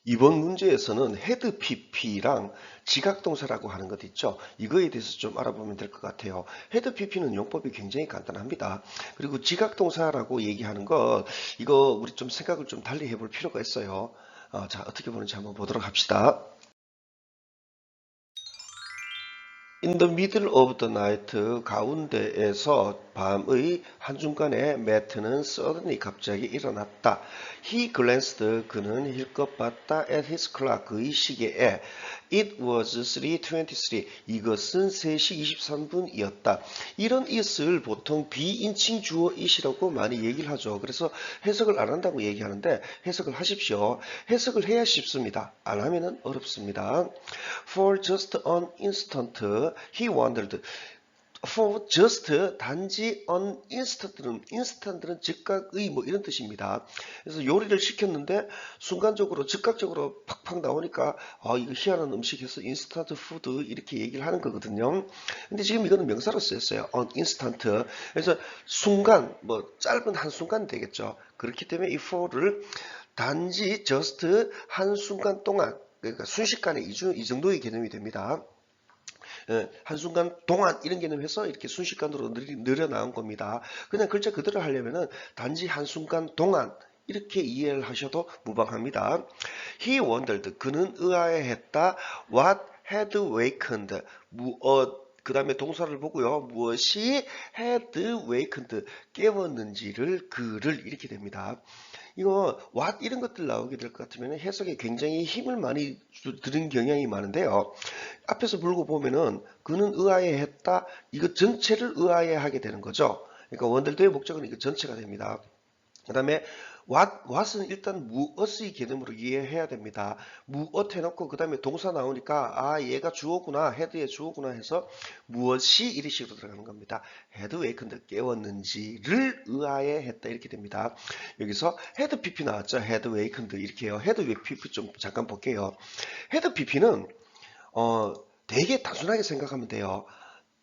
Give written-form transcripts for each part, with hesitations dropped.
이번 문제에서는 헤드 PP랑 지각동사라고 하는 것 있죠. 이거에 대해서 좀 알아보면 될 것 같아요. 헤드 PP는 용법이 굉장히 간단합니다. 그리고 지각동사라고 얘기하는 것, 이거 우리 좀 생각을 좀 달리 해볼 필요가 있어요. 자, 어떻게 보는지 한번 보도록 합시다. In the middle of the night, 가운데에서 밤의 한중간에 매트는 suddenly 갑자기 일어났다. He glanced, 그는 힐끗 봤다 at his clock, 그의 시계에. It was 3:23, 이것은 3시 23분이었다. 이런 it을 보통 비인칭 주어 it이라고 많이 얘기를 하죠. 그래서 해석을 안 한다고 얘기하는데 해석을 하십시오. 해석을 해야 쉽습니다. 안 하면은 어렵습니다. For just an instant, he wondered. For just 단지 an instant는 즉각의 뭐 이런 뜻입니다. 그래서 요리를 시켰는데 순간적으로 즉각적으로 팍팍 나오니까 이거 희한한 음식에서 인스턴트 푸드 이렇게 얘기를 하는 거거든요. 근데 지금 이거는 명사로 쓰였어요. an instant. 그래서 순간 뭐 짧은 한 순간 되겠죠. 그렇기 때문에 이 for를 단지 just 한 순간 동안, 그러니까 순식간에 이 정도의 개념이 됩니다. 한순간 동안 이런 개념해서 이렇게 순식간으로 늘려 나온 겁니다. 그냥 글자 그대로 하려면은 단지 한순간 동안 이렇게 이해를 하셔도 무방합니다. He wondered, 그는 의아해했다. What had wakened, 그 다음에 동사를 보고요. 무엇이 had wakened, 깨웠는지를 그를 이렇게 됩니다. 이거 what 이런 것들 나오게 될 것 같으면 해석에 굉장히 힘을 많이 들은 경향이 많은데요. 앞에서 물고 보면은 그는 의아해했다. 이거 전체를 의아해하게 되는 거죠. 그러니까 원들도의 목적은 이거 전체가 됩니다. 그 다음에 what은 일단 무엇의 개념으로 이해해야 됩니다. 무엇 해놓고 그 다음에 동사 나오니까 얘가 주어구나, 헤드의 주어구나 해서 무엇이 이런 식으로 들어가는 겁니다. 헤드 웨이컨드 깨웠는지를 의아해했다 이렇게 됩니다. 여기서 헤드 PP 나왔죠. 헤드 웨이컨드 이렇게요. 헤드 PP 좀 잠깐 볼게요. 헤드 PP는 되게 단순하게 생각하면 돼요.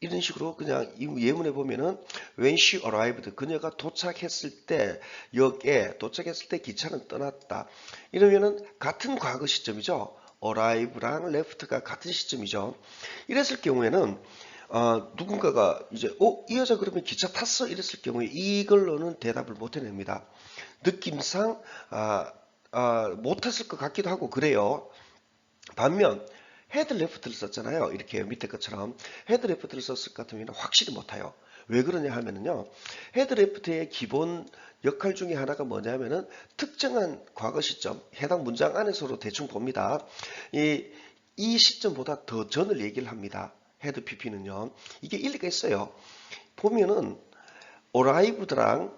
이런 식으로 그냥 이 예문에 보면은 when she arrived, 그녀가 도착했을 때, 역에 도착했을 때 기차는 떠났다. 이러면은 같은 과거 시점이죠. arrive랑 left가 같은 시점이죠. 이랬을 경우에는 누군가가 이제 이 여자 그러면 기차 탔어? 이랬을 경우에 이걸로는 대답을 못 해냅니다. 느낌상 못 탔을 것 같기도 하고 그래요. 반면 헤드 레프트를 썼잖아요. 이렇게 밑에 것처럼 헤드 레프트를 썼을 것 같으면 확실히 못해요. 왜 그러냐 하면은요. 헤드 레프트의 기본 역할 중에 하나가 뭐냐면은 특정한 과거 시점, 해당 문장 안에서로 대충 봅니다. 이 시점보다 더 전을 얘기를 합니다. 헤드 PP는요. 이게 일리가 있어요. 보면은 arrived랑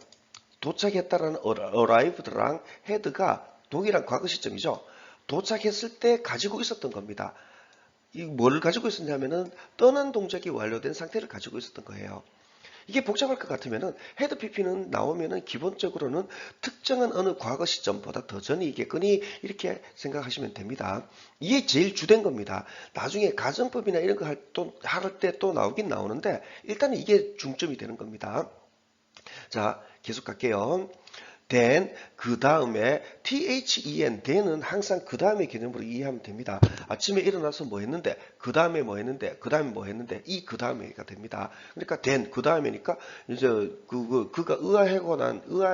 도착했다라는 arrived랑 헤드가 동일한 과거 시점이죠. 도착했을 때 가지고 있었던 겁니다. 뭘 가지고 있었냐면은 떠난 동작이 완료된 상태를 가지고 있었던 거예요. 이게 복잡할 것 같으면은 헤드 PP는 나오면은 기본적으로는 특정한 어느 과거 시점보다 더 전이겠거니 이렇게 생각하시면 됩니다. 이게 제일 주된 겁니다. 나중에 가정법이나 이런 거 할 때 또 나오긴 나오는데 일단은 이게 중점이 되는 겁니다. 자, 계속 갈게요. then, 그 다음에 then은 항상 그 다음의 개념으로 이해하면 됩니다. 아침에 일어나서 뭐 했는데, 그 다음에 뭐 했는데, 그 다음에 뭐 했는데, 이 그 다음에가 됩니다. 그러니까 then, 그 다음에니까 이제 그가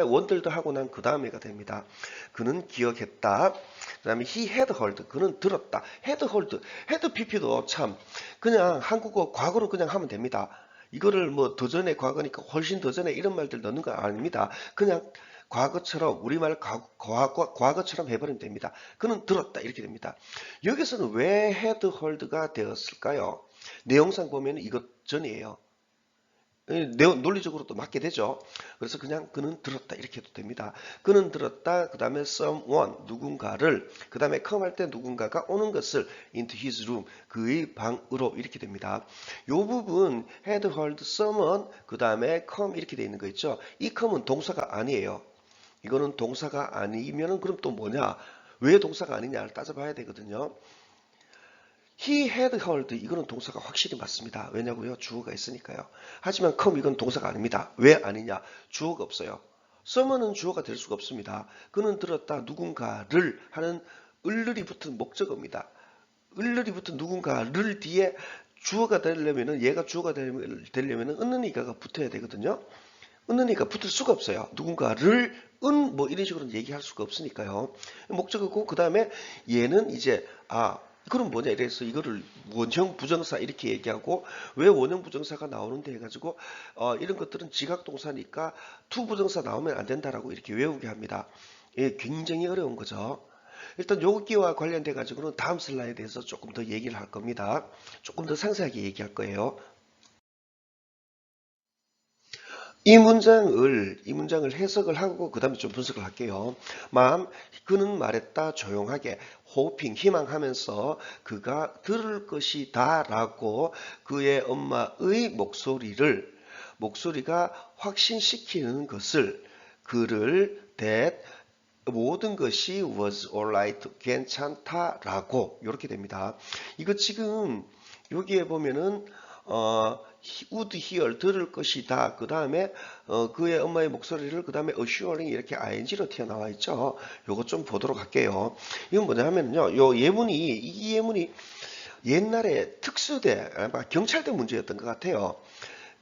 원들도 하고 난 그 다음에가 됩니다. 그는 기억했다. 그 다음에 he had heard, 그는 들었다. had PP도 참 그냥 한국어 과거로 그냥 하면 됩니다. 이거를 뭐 더 전에 과거니까 훨씬 더 전에 이런 말들 넣는 거 아닙니다. 그냥 과거처럼 우리말 과거처럼 해버리면 됩니다. 그는 들었다 이렇게 됩니다. 여기서는 왜 had heard가 되었을까요? 내용상 보면 이것 전이에요. 논리적으로도 맞게 되죠. 그래서 그냥 그는 들었다 이렇게 해도 됩니다. 그는 들었다. 그 다음에 someone 누군가를 그 다음에 come 할 때 누군가가 오는 것을 into his room 그의 방으로 이렇게 됩니다. 이 부분 had heard someone 그 다음에 come 이렇게 돼 있는 거 있죠. 이 come은 동사가 아니에요. 이거는 동사가 아니면은 그럼 또 뭐냐? 왜 동사가 아니냐를 따져봐야 되거든요. He had heard 이거는 동사가 확실히 맞습니다. 왜냐고요? 주어가 있으니까요. 하지만 come 이건 동사가 아닙니다. 왜 아니냐? 주어가 없어요. someone은 주어가 될 수가 없습니다. 그는 들었다 누군가를 하는 을을이 붙은 목적어입니다. 을을이 붙은 누군가를 뒤에 주어가 되려면은 얘가 주어가 되려면은 은은이가가 붙어야 되거든요. 은은이가 붙을 수가 없어요. 누군가를 뭐 이런 식으로 얘기할 수가 없으니까요. 목적어고 그 다음에 얘는 이제 그럼 뭐냐 이래서 이거를 원형 부정사 이렇게 얘기하고 왜 원형 부정사가 나오는데 해가지고 이런 것들은 지각동사니까 투 부정사 나오면 안 된다라고 이렇게 외우게 합니다. 예, 굉장히 어려운 거죠. 일단 여기와 관련돼 가지고는 다음 슬라이드에서 조금 더 얘기를 할 겁니다. 조금 더 상세하게 얘기할 거예요. 이 문장을 해석을 하고 그 다음에 좀 분석을 할게요. 그는 말했다 조용하게 호핑 희망하면서 그가 들을 것이다 라고 그의 엄마의 목소리가 확신시키는 것을 그를 that 모든 것이 was alright 괜찮다라고 이렇게 됩니다. 이거 지금 여기에 보면은 would hear 들을 것이다. 그 다음에 그의 엄마의 목소리를 그 다음에 assuring 이렇게 ing로 튀어나와 있죠. 요거 좀 보도록 할게요. 이건 뭐냐 하면요. 이 예문이 옛날에 특수대 아마 경찰대 문제였던 것 같아요.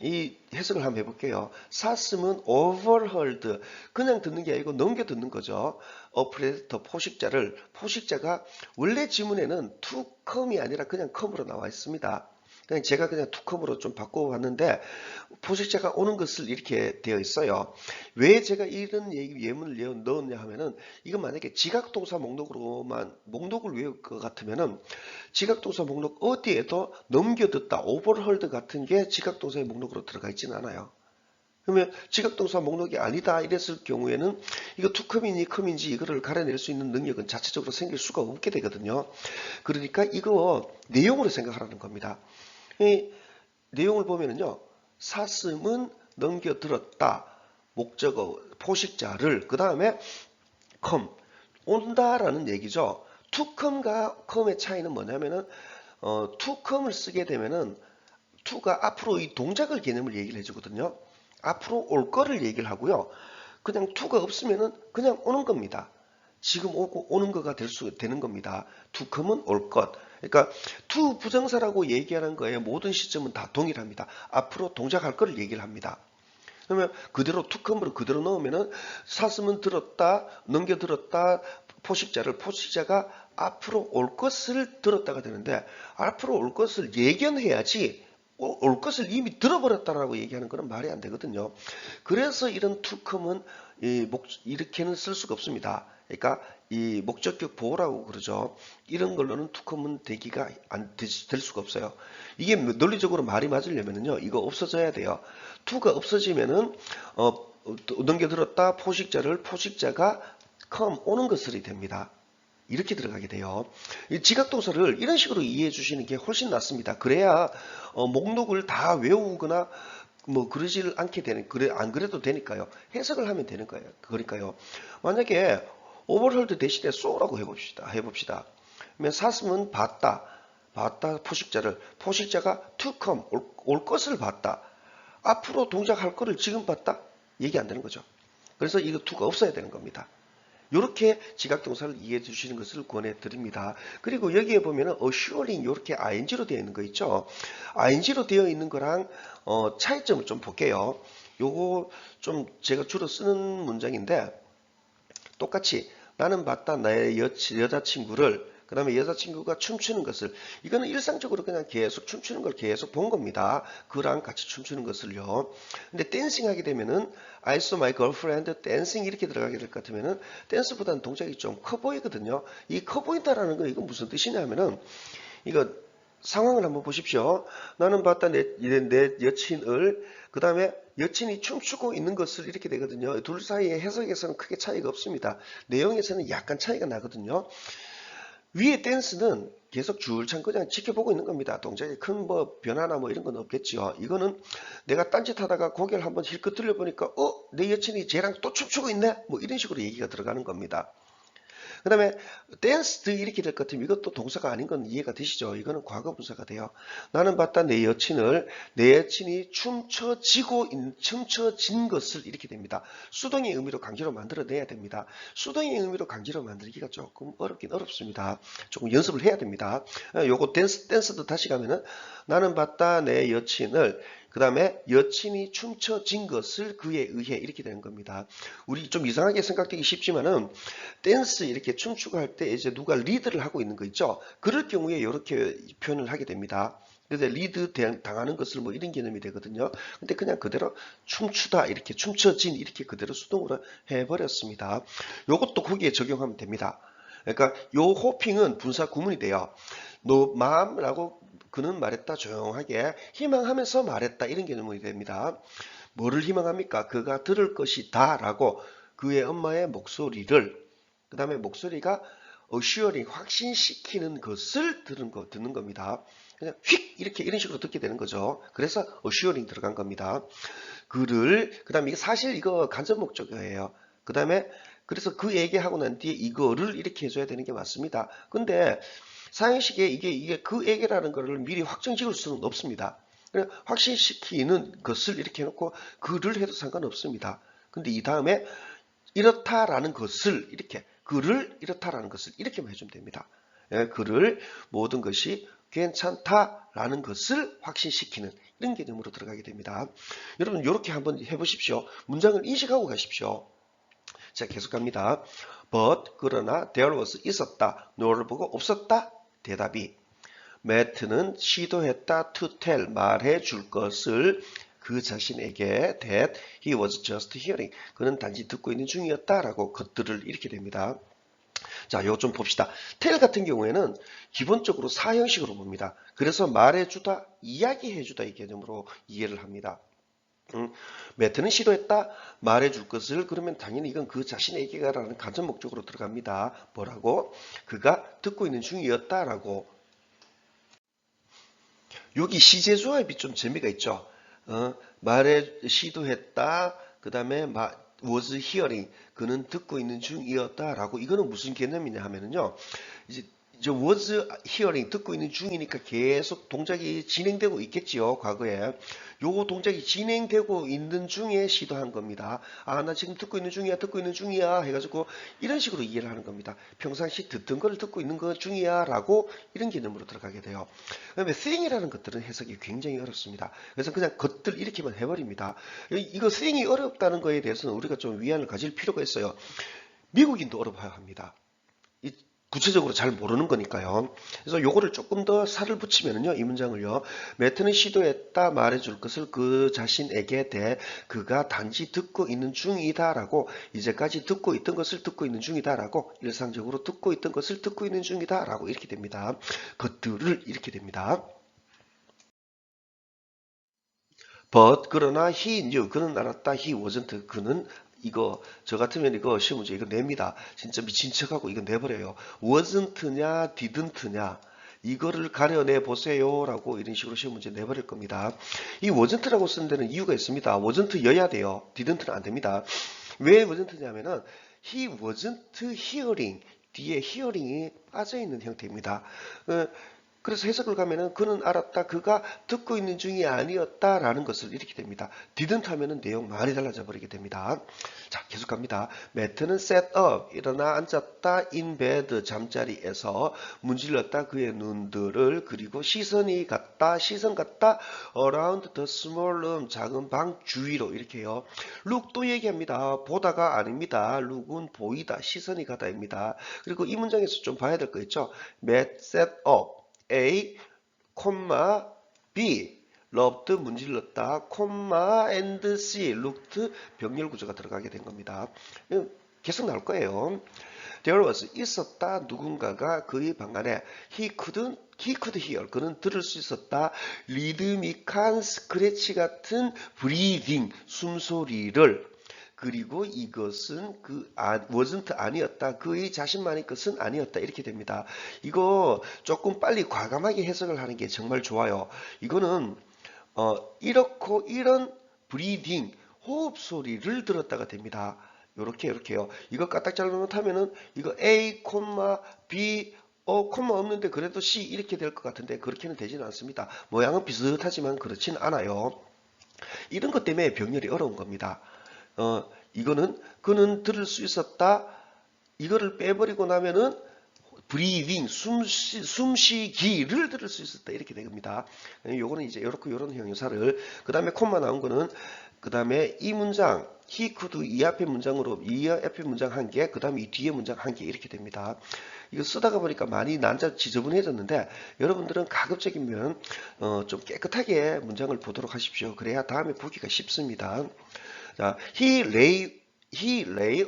이 해석을 한번 해볼게요. 사슴은 overheard 그냥 듣는 게 아니고 넘겨 듣는 거죠. A predator 포식자가 원래 지문에는 to come이 아니라 그냥 come으로 나와 있습니다. 제가 그냥 to come으로 좀 바꿔봤는데 포식자가 오는 것을 이렇게 되어 있어요. 왜 제가 이런 예문을 넣었냐 하면은 이건 만약에 지각동사 목록을 외울 것 같으면은 지각동사 목록 어디에도 넘겨듣다, overheard 같은 게 지각동사의 목록으로 들어가 있지는 않아요. 그러면 지각동사 목록이 아니다 이랬을 경우에는 이거 투컴이니 컴인지 이거를 가려낼 수 있는 능력은 자체적으로 생길 수가 없게 되거든요. 그러니까 이거 내용으로 생각하라는 겁니다. 이 내용을 보면은요. 사슴은 넘겨들었다. 목적어 포식자를 그 다음에 come 온다라는 얘기죠. to come과 come의 차이는 뭐냐면은 to come을 쓰게 되면은 to가 앞으로 이 동작을 개념을 얘기를 해주거든요. 앞으로 올 거를 얘기를 하고요. 그냥 to가 없으면은 그냥 오는 겁니다. 지금 오는 거가 되는 겁니다. to come은 올 것. 그러니까 to 부정사라고 얘기하는 거에 모든 시점은 다 동일합니다. 앞으로 동작할 거를 얘기를 합니다. 그러면 그대로 to come으로 그대로 넣으면은 사슴은 들었다, 넘겨들었다, 포식자가 앞으로 올 것을 들었다가 되는데 앞으로 올 것을 예견해야지 올 것을 이미 들어버렸다라고 얘기하는 것은 말이 안 되거든요. 그래서 이런 to come은 이렇게는 쓸 수가 없습니다. 그러니까 이 목적격 보호라고 그러죠. 이런 걸로는 to come은 될 수가 없어요. 이게 논리적으로 말이 맞으려면요. 이거 없어져야 돼요. to가 없어지면은 넘겨들었다 포식자가 come 오는 것을이 됩니다. 이렇게 들어가게 돼요. 이 지각동사를 이런 식으로 이해해 주시는 게 훨씬 낫습니다. 그래야 목록을 다 외우거나 뭐 그러질 않게 되는 안 그래도 되니까요. 해석을 하면 되는 거예요. 그러니까요. 만약에 overheard 대신에 saw라고 해봅시다. 그러면 사슴은 봤다 포식자가 to come 올 것을 봤다. 앞으로 동작할 거를 지금 봤다. 얘기 안 되는 거죠. 그래서 이거 to가 없어야 되는 겁니다. 이렇게 지각동사를 이해해 주시는 것을 권해 드립니다. 그리고 여기에 보면은 assuring 이렇게 ing로 되어 있는 거 있죠. ing로 되어 있는 거랑 차이점을 좀 볼게요. 요거 좀 제가 주로 쓰는 문장인데 똑같이 나는 봤다 나의 여자친구를 그 다음에 여자친구가 춤추는 것을 이거는 일상적으로 그냥 계속 춤추는 걸 계속 본 겁니다. 그랑 같이 춤추는 것을요. 근데 댄싱 하게 되면은 I saw my girlfriend dancing 이렇게 들어가게 될 것 같으면은 댄스보다는 동작이 좀 커 보이거든요. 이 커 보인다라는 건 이건 무슨 뜻이냐면은 이거 상황을 한번 보십시오. 나는 봤다 내 여친을 그 다음에 여친이 춤추고 있는 것을 이렇게 되거든요. 둘 사이의 해석에서는 크게 차이가 없습니다. 내용에서는 약간 차이가 나거든요. 위에 댄스는 계속 줄창 그냥 지켜보고 있는 겁니다. 동작에 큰 뭐 변화나 뭐 이런 건 없겠지요. 이거는 내가 딴짓하다가 고개를 한번 힐끗 들려보니까 내 여친이 쟤랑 또 춤추고 있네? 뭐 이런 식으로 얘기가 들어가는 겁니다. 그 다음에 danced 이렇게 될 것 같으면 이것도 동사가 아닌 건 이해가 되시죠? 이거는 과거 분사가 돼요. 나는 봤다 내 여친이 춤춰진 것을 이렇게 됩니다. 수동의 의미로 강제로 만들어내야 됩니다. 수동의 의미로 강제로 만들기가 조금 어렵긴 어렵습니다. 조금 연습을 해야 됩니다. 요거 댄스도 다시 가면은 나는 봤다 내 여친을 그 다음에 여친이 춤춰진 것을 그에 의해 이렇게 되는 겁니다. 우리 좀 이상하게 생각되기 쉽지만은 댄스 이렇게 춤추고 할 때 이제 누가 리드를 하고 있는 거 있죠. 그럴 경우에 이렇게 표현을 하게 됩니다. 그래서 리드 당하는 것을 뭐 이런 개념이 되거든요. 근데 그냥 그대로 춤추다 이렇게 춤춰진 이렇게 그대로 수동으로 해버렸습니다. 요것도 거기에 적용하면 됩니다. 그러니까 요 호핑은 분사 구문이 돼요. 너 마음이라고 그는 말했다 조용하게 희망하면서 말했다 이런 개념이 됩니다. 뭐를 희망합니까? 그가 들을 것이다 라고 그의 엄마의 목소리를 그 다음에 목소리가 assuring 확신시키는 것을 듣는 겁니다. 그냥 휙 이렇게 이런 식으로 듣게 되는 거죠. 그래서 assuring 들어간 겁니다. 그를 그 다음에 이게 사실 이거 간접 목적어예요. 그 다음에 그래서 그 얘기하고 난 뒤에 이거를 이렇게 해줘야 되는 게 맞습니다. 근데 사형식에 이게 그 얘기라는 거를 미리 확정 지을 수는 없습니다. 그냥 확신시키는 것을 이렇게 해놓고 그를 해도 상관없습니다. 근데 이 다음에 이렇다라는 것을 이렇게 그를 이렇다라는 것을 이렇게만 해주면 됩니다. 예, 그를 모든 것이 괜찮다라는 것을 확신시키는 이런 개념으로 들어가게 됩니다. 여러분 이렇게 한번 해보십시오. 문장을 인식하고 가십시오. 자 계속 갑니다. But 그러나 there was 있었다. no를 보고 없었다. 대답이 매트는 시도했다 to tell 말해 줄 것을 그 자신에게 that he was just hearing 그는 단지 듣고 있는 중이었다라고 것들을 이렇게 됩니다. 자, 이거 좀 봅시다. tell 같은 경우에는 기본적으로 사형식으로 봅니다. 그래서 말해주다, 이야기해주다 이 개념으로 이해를 합니다. 매트는 시도했다 말해줄 것을 그러면 당연히 이건 그 자신에게라는 간접 목적으로 들어갑니다. 뭐라고? 그가 듣고 있는 중이었다라고. 여기 시제 조합이 좀 재미가 있죠. 말에 시도했다. 그 다음에 was hearing 그는 듣고 있는 중이었다라고. 이거는 무슨 개념이냐 하면은요. 이제 저 was hearing 듣고 있는 중이니까 계속 동작이 진행되고 있겠지요. 과거에. 요 동작이 진행되고 있는 중에 시도한 겁니다. 아, 나 지금 듣고 있는 중이야 해가지고 이런 식으로 이해를 하는 겁니다. 평상시 듣던 걸 듣고 있는 것 중이야 라고 이런 개념으로 들어가게 돼요. 그다음에 thing이라는 것들은 해석이 굉장히 어렵습니다. 그래서 그냥 것들 이렇게만 해버립니다. 이거 thing이 어렵다는 거에 대해서는 우리가 좀 위안을 가질 필요가 있어요. 미국인도 어려워합니다. 구체적으로 잘 모르는 거니까요. 그래서 요거를 조금 더 살을 붙이면은요, 이 문장을요, 매트는 시도했다 말해줄 것을 그 자신에게 대 그가 단지 듣고 있는 중이다라고 이제까지 듣고 있던 것을 듣고 있는 중이다라고 일상적으로 듣고 있던 것을 듣고 있는 중이다라고 이렇게 됩니다. 것들을 이렇게 됩니다. But 그러나 he knew 그는 알았다. He wasn't 그는 이거 저 같으면 이거 시험 문제 이거 냅니다. 진짜 미친 척하고 이거 내버려요. wasn't냐 didn't냐 이거를 가려내 보세요라고 이런 식으로 시험 문제 내버릴 겁니다. 이 wasn't라고 쓴 데는 이유가 있습니다. wasn't여야 돼요. didn't는 안 됩니다. 왜 wasn't냐면은 he wasn't hearing 뒤에 hearing이 빠져 있는 형태입니다. 그래서 해석을 가면은 그는 알았다. 그가 듣고 있는 중이 아니었다라는 것을 이렇게 됩니다. didn't 하면은 내용 많이 달라져 버리게 됩니다. 자, 계속 갑니다. 매트는 sat up, 일어나 앉았다. in bed, 잠자리에서 문질렀다. 그의 눈들을 그리고 시선 갔다. around the small room, 작은 방 주위로 이렇게요. look도 얘기합니다. 보다가 아닙니다. look은 보이다. 시선이 가다입니다. 그리고 이 문장에서 좀 봐야 될 거 있죠. Matt sat up. A, B, loved 문질렀다, and C, looked 병렬 구조가 들어가게 된 겁니다. 계속 나올 거예요. There was 있었다 누군가가 그의 방 안에 he could hear 그는 들을 수 있었다 리드미칸 스크래치 같은 breathing 숨소리를 그리고 이것은 wasn't 아니었다. 그의 자신만의 것은 아니었다. 이렇게 됩니다. 이거 조금 빨리 과감하게 해석을 하는 게 정말 좋아요. 이거는 이렇고 이런 breathing 호흡 소리를 들었다가 됩니다. 요렇게요. 이거 까딱 잘라놓다면은 이거 A, B, 콤마 없는데 그래도 C 이렇게 될 것 같은데 그렇게는 되지는 않습니다. 모양은 비슷하지만 그렇진 않아요. 이런 것 때문에 병렬이 어려운 겁니다. 이거는 그는 들을 수 있었다. 이거를 빼버리고 나면은 breathing, 숨쉬기를 들을 수 있었다. 이렇게 됩니다. 요거는 이제 요런 형용사를, 그 다음에 콤마 나온 거는, 그 다음에 이 문장, he could, 이 앞에 문장으로, 이 앞에 문장 한 개, 그 다음에 이 뒤에 문장 한 개, 이렇게 됩니다. 이거 쓰다가 보니까 많이 난자 지저분해졌는데, 여러분들은 가급적이면, 좀 깨끗하게 문장을 보도록 하십시오. 그래야 다음에 보기가 쉽습니다. 자, he lay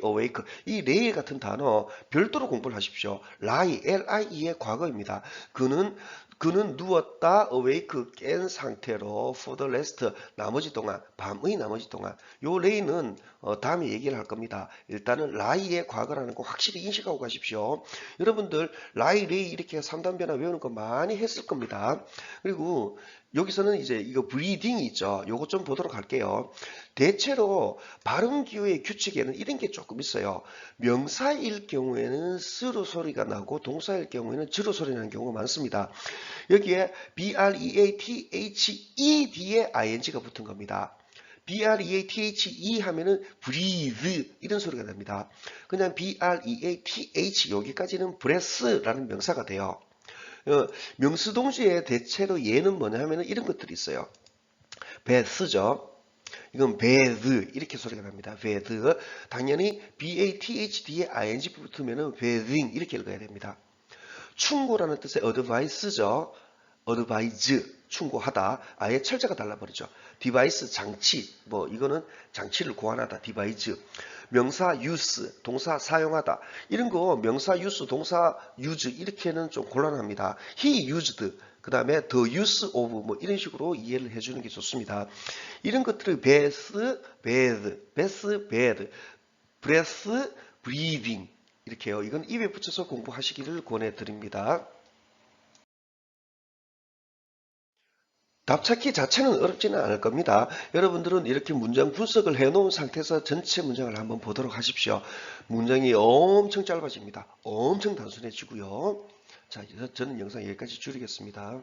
awake. 이 lay 같은 단어 별도로 공부를 하십시오. lie, lie의 과거입니다. 그는 누웠다, awake, 깬 상태로 for the rest, 나머지 동안, 밤의 나머지 동안. 요 lay는 다음에 얘기를 할 겁니다. 일단은 lie의 과거라는 거 확실히 인식하고 가십시오. 여러분들 lie, lay 이렇게 3단 변화 외우는 거 많이 했을 겁니다. 그리고 여기서는 이제 이거 breathing이 있죠. 요거 좀 보도록 할게요. 대체로 발음 기호의 규칙에는 이런 게 조금 있어요. 명사일 경우에는 스로 소리가 나고 동사일 경우에는 즈로 소리 나는 경우가 많습니다. 여기에 breathe 뒤에 ing가 붙은 겁니다. breathe 하면은 breathe 이런 소리가 납니다. 그냥 breath 여기까지는 breath라는 명사가 돼요. 명수 동시에 대체로 얘는 뭐냐 하면은 이런 것들이 있어요. 베스죠. 이건 bad 이렇게 소리가 납니다. bad. 당연히 bathD에 ing 붙으면은 bathing 이렇게 읽어야 됩니다. 충고라는 뜻의 advice죠. advise 충고하다. 아예 철자가 달라버리죠. device 장치. 뭐 이거는 장치를 고안하다. device. 명사 use 동사 사용하다. 이런 거 명사 use 동사 use 이렇게는 좀 곤란합니다. he used 그 다음에 the use of 뭐 이런 식으로 이해를 해주는 게 좋습니다. 이런 것들을 best, bad, best, bad, breath, breathing 이렇게요. 이건 입에 붙여서 공부하시기를 권해드립니다. 답 찾기 자체는 어렵지는 않을 겁니다. 여러분들은 이렇게 문장 분석을 해놓은 상태에서 전체 문장을 한번 보도록 하십시오. 문장이 엄청 짧아집니다. 엄청 단순해지고요. 자, 저는 영상 여기까지 줄이겠습니다.